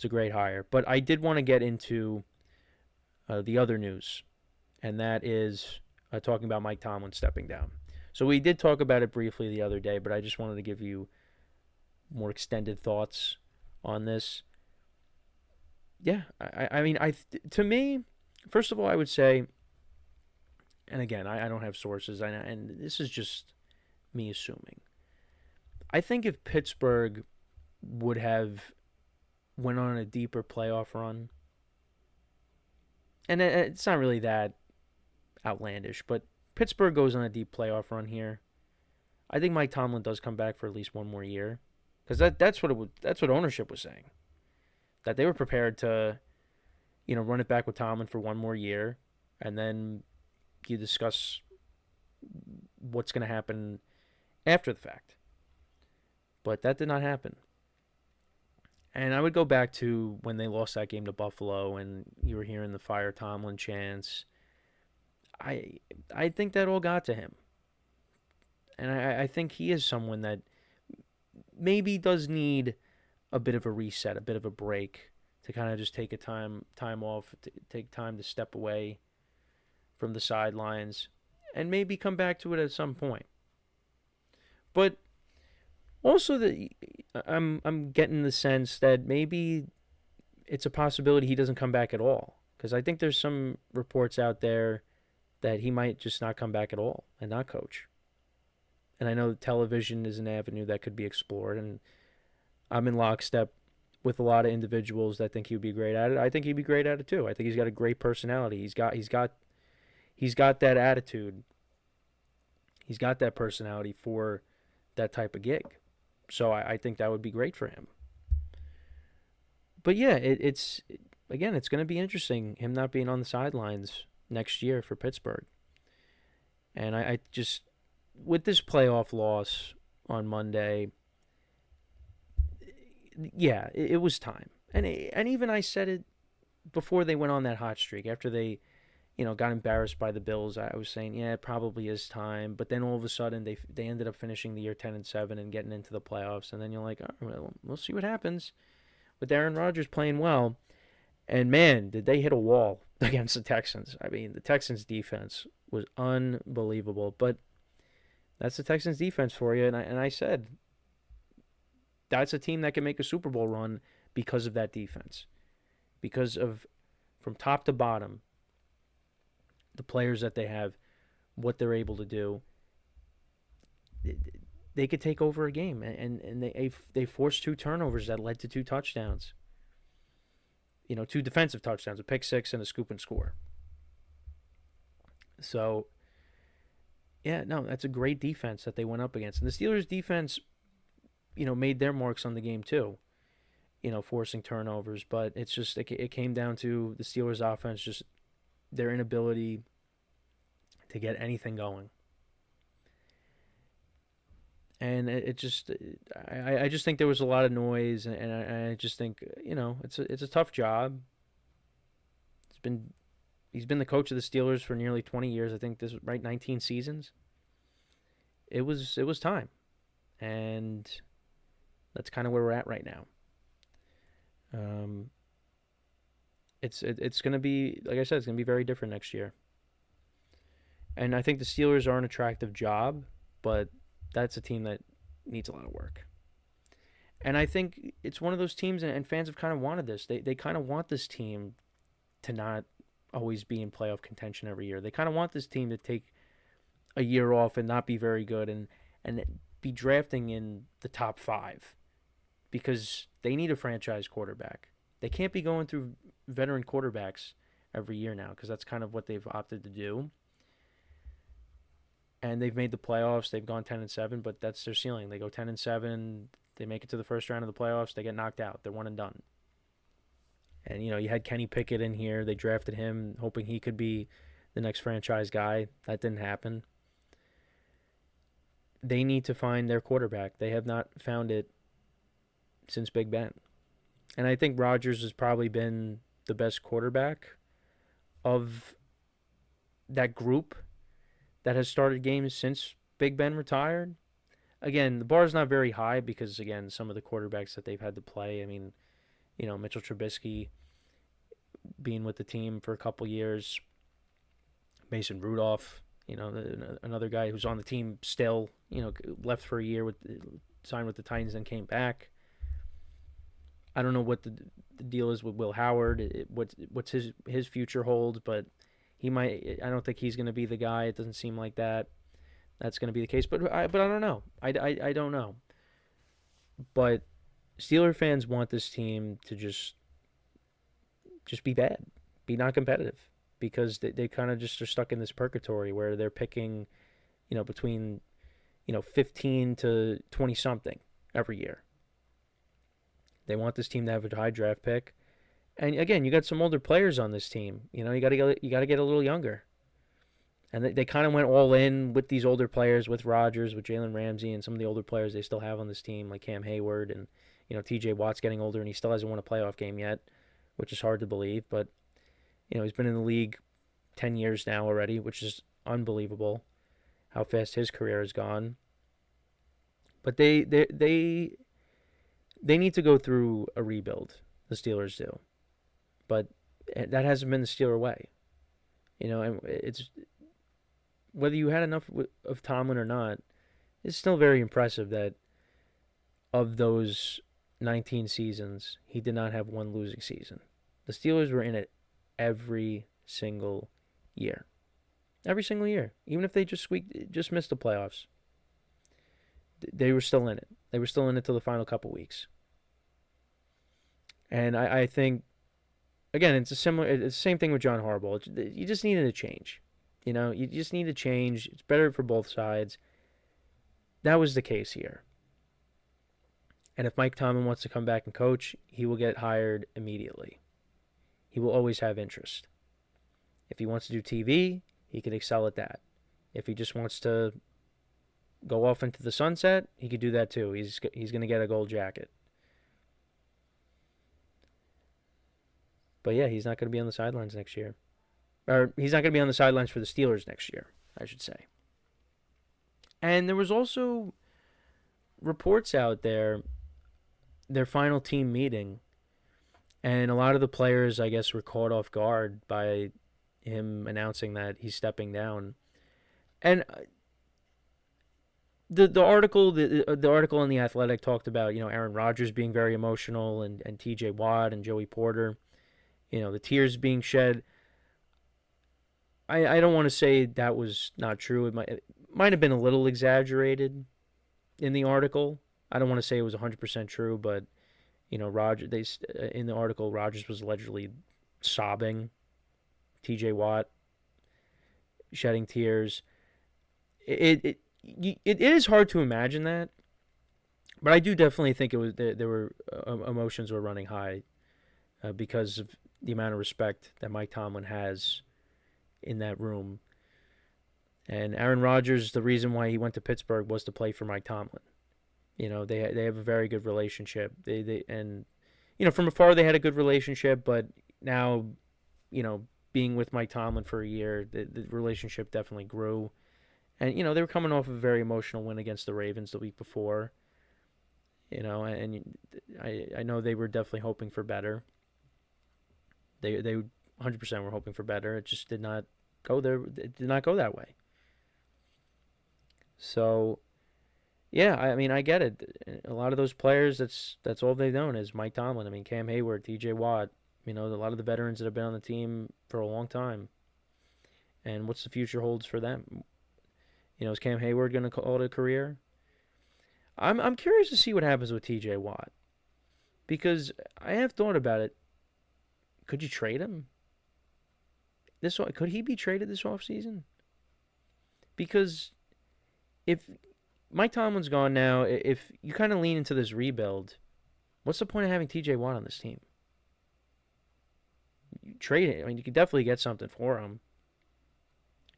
It's a great hire. But I did want to get into the other news, and that is talking about Mike Tomlin stepping down. So we did talk about it briefly the other day, but I just wanted to give you more extended thoughts on this. Yeah, I mean, to me, first of all, I would say, and again, I don't have sources, and this is just me assuming. I think if Pittsburgh would have went on a deeper playoff run, and it's not really that outlandish, but Pittsburgh goes on a deep playoff run here. I think Mike Tomlin does come back for at least one more year, because that's what ownership was saying, that they were prepared to, run it back with Tomlin for one more year, and then you discuss what's going to happen after the fact. But that did not happen. And I would go back to when they lost that game to Buffalo, and you were hearing the fire Tomlin chants. I think that all got to him, and I think he is someone that maybe does need a bit of a reset, a bit of a break, to kind of just take a time off, take time to step away from the sidelines, and maybe come back to it at some point. But also, I'm getting the sense that maybe it's a possibility he doesn't come back at all, because I think there's some reports out there that he might just not come back at all and not coach. And I know television is an avenue that could be explored, and I'm in lockstep with a lot of individuals that think he would be great at it. I think he'd be great at it too. I think he's got a great personality. He's got that attitude. He's got that personality for that type of gig. So I think that would be great for him. But yeah, it's going to be interesting, him not being on the sidelines next year for Pittsburgh. And I just, with this playoff loss on Monday, yeah, it was time. And even I said it before they went on that hot streak, after they, got embarrassed by the Bills. I was saying, yeah, it probably is time. But then all of a sudden, they ended up finishing the year 10-7 and getting into the playoffs. And then you're like, oh, well, we'll see what happens with Aaron Rodgers playing well. And man, did they hit a wall against the Texans. I mean, the Texans defense was unbelievable. But that's the Texans defense for you. And I said, that's a team that can make a Super Bowl run because of that defense. Because of, from top to bottom, the players that they have, what they're able to do. They could take over a game, and they forced 2 turnovers that led to 2 touchdowns. 2 defensive touchdowns, a pick six and a scoop and score. So, yeah, no, that's a great defense that they went up against. And the Steelers' defense, made their marks on the game too, forcing turnovers. But it's just, it came down to the Steelers' offense, just their inability to get anything going. And I just think there was a lot of noise, and I just think, it's a tough job. He's been the coach of the Steelers for nearly 20 years. I think this was right 19 seasons. It was time, and that's kind of where we're at right now. It's going to be, like I said, it's going to be very different next year. And I think the Steelers are an attractive job, but that's a team that needs a lot of work. And I think it's one of those teams, and fans have kind of wanted this. They kind of want this team to not always be in playoff contention every year. They kind of want this team to take a year off and not be very good and be drafting in the top 5, because they need a franchise quarterback. They can't be going through veteran quarterbacks every year now, because that's kind of what they've opted to do. And they've made the playoffs. They've gone 10-7, but that's their ceiling. They go 10-7. They make it to the first round of the playoffs. They get knocked out. They're one and done. And, you had Kenny Pickett in here. They drafted him hoping he could be the next franchise guy. That didn't happen. They need to find their quarterback. They have not found it since Big Ben. And I think Rodgers has probably been the best quarterback of that group that has started games since Big Ben retired. Again, the bar's not very high because, again, some of the quarterbacks that they've had to play, I mean, Mitchell Trubisky being with the team for a couple years, Mason Rudolph, another guy who's on the team still, left for a year signed with the Titans and came back. I don't know what the deal is with Will Howard, what's his future holds, but he might. I don't think he's going to be the guy. It doesn't seem like that's going to be the case. But I don't know. I don't know. But Steeler fans want this team to just be bad, be not competitive, because they kind of just are stuck in this purgatory where they're picking, between 15 to 20 something every year. They want this team to have a high draft pick. And again, you got some older players on this team. You got to get a little younger. And they kind of went all in with these older players, with Rodgers, with Jalen Ramsey, and some of the older players they still have on this team, like Cam Hayward, and T.J. Watt's getting older, and he still hasn't won a playoff game yet, which is hard to believe. But he's been in the league 10 years now already, which is unbelievable how fast his career has gone. But they need to go through a rebuild. The Steelers do, but that hasn't been the Steeler way. And it's whether you had enough of Tomlin or not. It's still very impressive that of those 19 seasons, he did not have one losing season. The Steelers were in it every single year. Every single year. Even if they just missed the playoffs. They were still in it. They were still in it till the final couple weeks. And I think, again, it's the same thing with John Harbaugh. You just needed a change. You just need a change. It's better for both sides. That was the case here. And if Mike Tomlin wants to come back and coach, he will get hired immediately. He will always have interest. If he wants to do TV, he can excel at that. If he just wants to go off into the sunset, he could do that too. He's going to get a gold jacket. But yeah, he's not going to be on the sidelines next year. Or he's not going to be on the sidelines for the Steelers next year, I should say. And there was also reports out there, their final team meeting, and a lot of the players, I guess, were caught off guard by him announcing that he's stepping down. And the article in The Athletic talked about, Aaron Rodgers being very emotional, and T.J. Watt and Joey Porter, the tears being shed. I don't want to say that was not true. It might have been a little exaggerated in the article. I don't want to say it was 100% true, but in the article, Rodgers was allegedly sobbing. T.J. Watt shedding tears. It is hard to imagine that, but I do definitely think there were emotions were running high because of the amount of respect that Mike Tomlin has in that room. And Aaron Rodgers, the reason why he went to Pittsburgh was to play for Mike Tomlin. They have a very good relationship. And from afar they had a good relationship, but now, being with Mike Tomlin for a year, the relationship definitely grew. And they were coming off of a very emotional win against the Ravens the week before. And I know they were definitely hoping for better. They 100% were hoping for better. It just did not go there. It did not go that way. So, yeah, I get it. A lot of those players, that's all they've known is Mike Tomlin. Cam Hayward, T.J. Watt, a lot of the veterans that have been on the team for a long time. And what's the future holds for them? Is Cam Hayward going to call it a career? I'm curious to see what happens with T.J. Watt, because I have thought about it. Could you trade him? Could he be traded this offseason? Because if Mike Tomlin's gone now, if you kind of lean into this rebuild, what's the point of having T.J. Watt on this team? You trade it. You could definitely get something for him.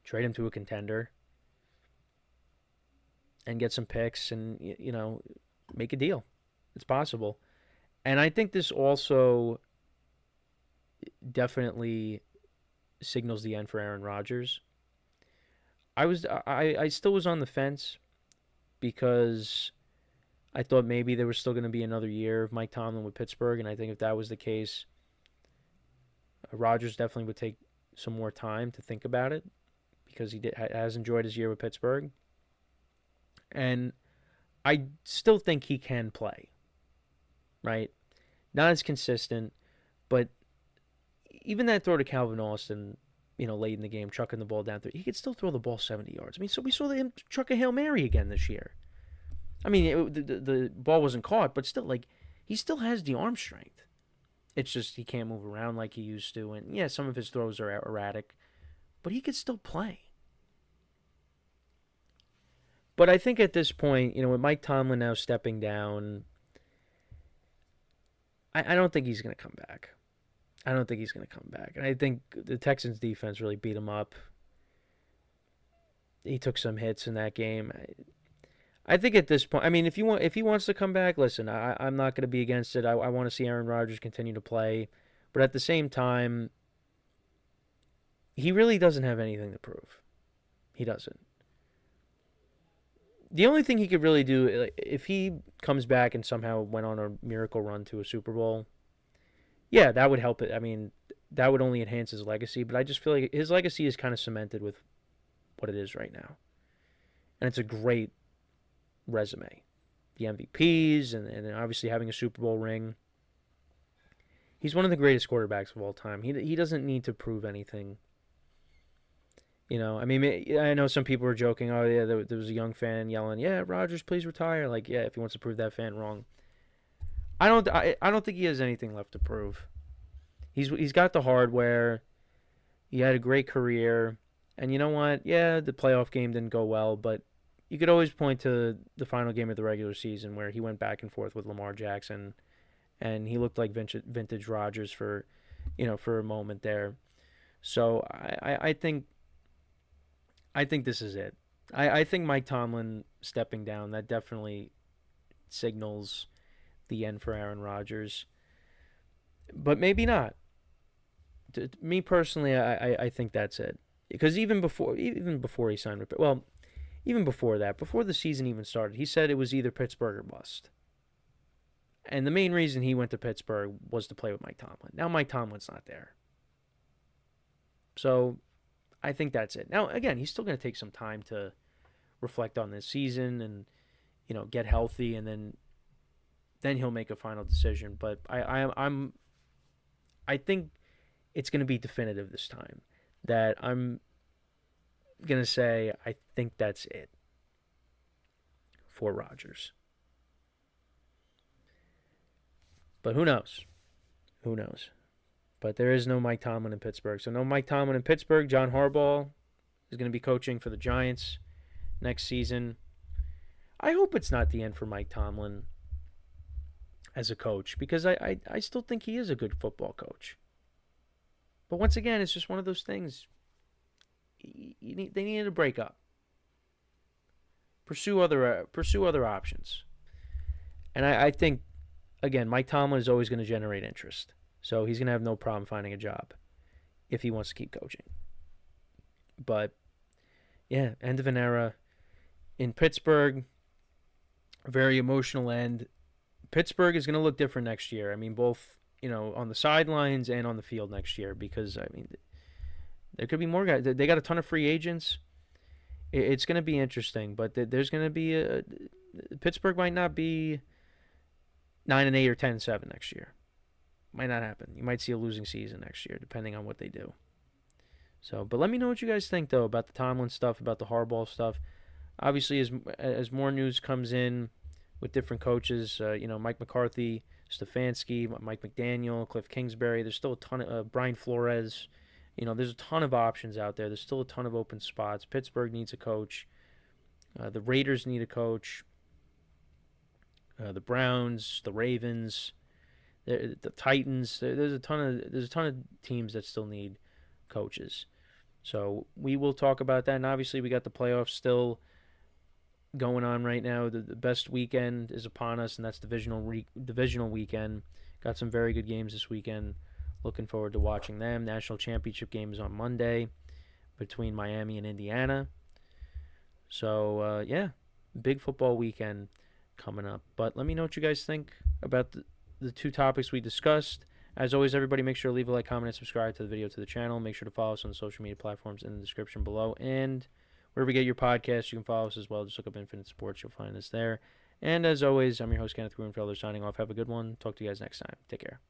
Trade him to a contender and get some picks and, make a deal. It's possible. And I think this also definitely signals the end for Aaron Rodgers. I still was on the fence because I thought maybe there was still going to be another year of Mike Tomlin with Pittsburgh, and I think if that was the case, Rodgers definitely would take some more time to think about it because has enjoyed his year with Pittsburgh, and I still think he can play. Right, not as consistent, but even that throw to Calvin Austin, late in the game, chucking the ball down there, he could still throw the ball 70 yards. I mean, so we saw him chuck a Hail Mary again this year. I mean, the ball wasn't caught, but still, like, he still has the arm strength. It's just he can't move around like he used to. And, yeah, some of his throws are erratic, but he could still play. But I think at this point, with Mike Tomlin now stepping down, I don't think he's going to come back. I don't think he's going to come back. And I think the Texans defense really beat him up. He took some hits in that game. I think at this point, I mean, if he wants to come back, listen, I'm not going to be against it. I want to see Aaron Rodgers continue to play. But at the same time, he really doesn't have anything to prove. He doesn't. The only thing he could really do, if he comes back and somehow went on a miracle run to a Super Bowl, yeah, that would help it. I mean, that would only enhance his legacy, but I just feel like his legacy is kind of cemented with what it is right now. And it's a great resume. The MVPs and obviously having a Super Bowl ring. He's one of the greatest quarterbacks of all time. He doesn't need to prove anything. I mean, I know some people were joking, oh, yeah, there was a young fan yelling, yeah, Rodgers, please retire. Like, yeah, if he wants to prove that fan wrong. I don't think he has anything left to prove. He's got the hardware. He had a great career. And you know what? Yeah, the playoff game didn't go well, but you could always point to the final game of the regular season where he went back and forth with Lamar Jackson, and he looked like vintage Rodgers for a moment there. So I think this is it. I think Mike Tomlin stepping down, that definitely signals the end for Aaron Rodgers. But maybe not. To me personally, I think that's it. Because even before he signed with, well, even before that, before the season even started, he said it was either Pittsburgh or bust. And the main reason he went to Pittsburgh was to play with Mike Tomlin. Now Mike Tomlin's not there. So I think that's it. Now, again, he's still going to take some time to reflect on this season and, get healthy, and then he'll make a final decision. But I think it's going to be definitive this time. That I'm going to say I think that's it for Rodgers. But who knows? Who knows? But there is no Mike Tomlin in Pittsburgh. So no Mike Tomlin in Pittsburgh. John Harbaugh is going to be coaching for the Giants next season. I hope it's not the end for Mike Tomlin as a coach, because I still think he is a good football coach. But once again, it's just one of those things. They needed to break up. Pursue other options. And I think, again, Mike Tomlin is always going to generate interest. So he's going to have no problem finding a job if he wants to keep coaching. But, yeah, end of an era in Pittsburgh. Very emotional end. Pittsburgh is going to look different next year. I mean, both, on the sidelines and on the field next year, because, I mean, there could be more guys. They got a ton of free agents. It's going to be interesting, but there's going to be Pittsburgh might not be 9-8 or 10-7 next year. Might not happen. You might see a losing season next year, depending on what they do. So, but let me know what you guys think, though, about the Tomlin stuff, about the Harbaugh stuff. Obviously, as more news comes in with different coaches, Mike McCarthy, Stefanski, Mike McDaniel, Cliff Kingsbury, there's still a ton of Brian Flores. There's a ton of options out there. There's still a ton of open spots. Pittsburgh needs a coach. The Raiders need a coach. The Browns, the Ravens, the Titans. There's a ton of teams that still need coaches. So we will talk about that. And obviously, we got the playoffs still going on right now. The best weekend is upon us, and that's divisional weekend. Got some very good games this weekend. Looking forward to watching them. National championship game is on Monday between Miami and Indiana. So, big football weekend coming up. But let me know what you guys think about the two topics we discussed. As always, everybody, make sure to leave a like, comment, and subscribe to the video, to the channel. Make sure to follow us on the social media platforms in the description below. And wherever you get your podcasts, you can follow us as well. Just look up Infinite Sports. You'll find us there. And as always, I'm your host, Kenneth Grunfelder, signing off. Have a good one. Talk to you guys next time. Take care.